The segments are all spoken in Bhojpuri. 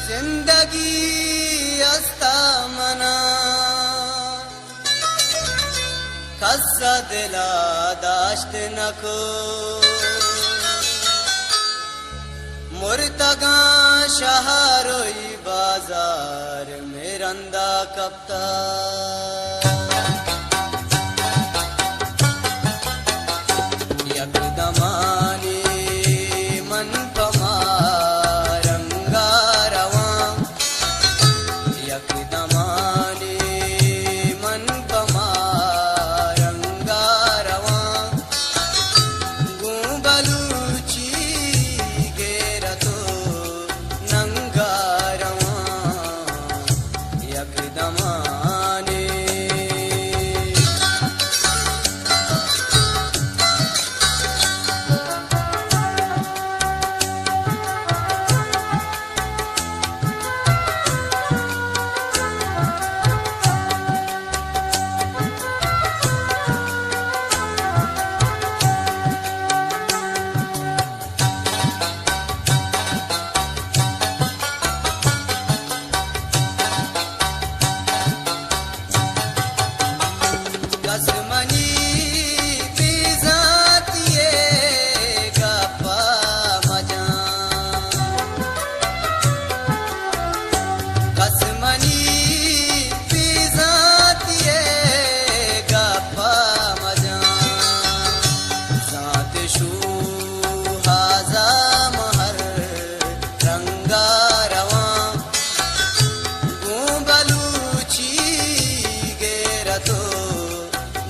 जिंदगी अस्ता मना कस्सा दिला दाश्त नको मुर्तगा शहरोई बाजार में रंदा कप्ता यकदमानी मन पमारंगा रवा यकदमानी मन पमारंगा रवा गुबलूची गेरा तो नंगा रवा यकदमानी Kasmani bizatiye gapa majan Kasmani bizatiye gapa majan Zaat shu haza mahar ranga rawa Gumbaluchi gera to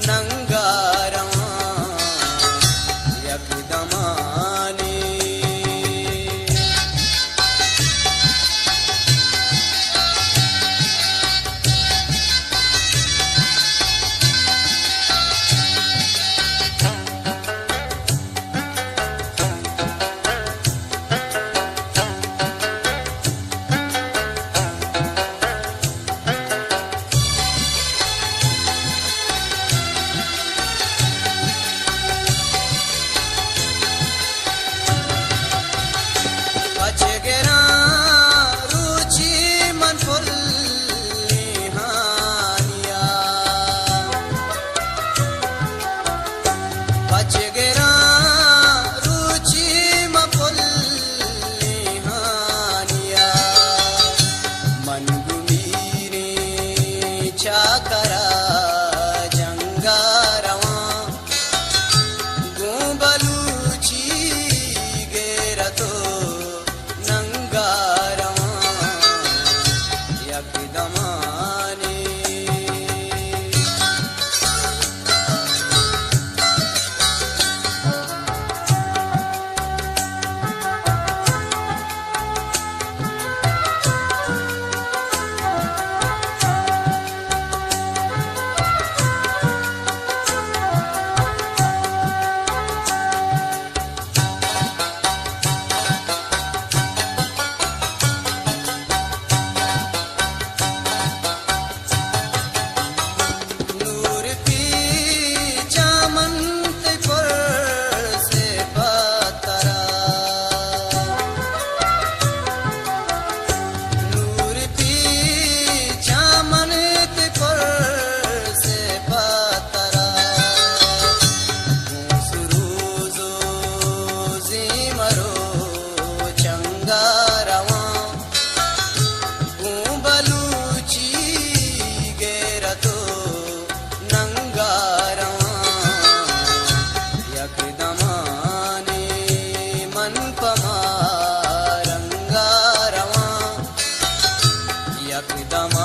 नंगारवा यकदमानी बचगेरा रुचि मन फुल निहानिया बचगेरा रुचि मन फुल निहानिया मन गुमीरे चाकरा जंगारवा गुबलूची गेरा तो यकदमानी यकदम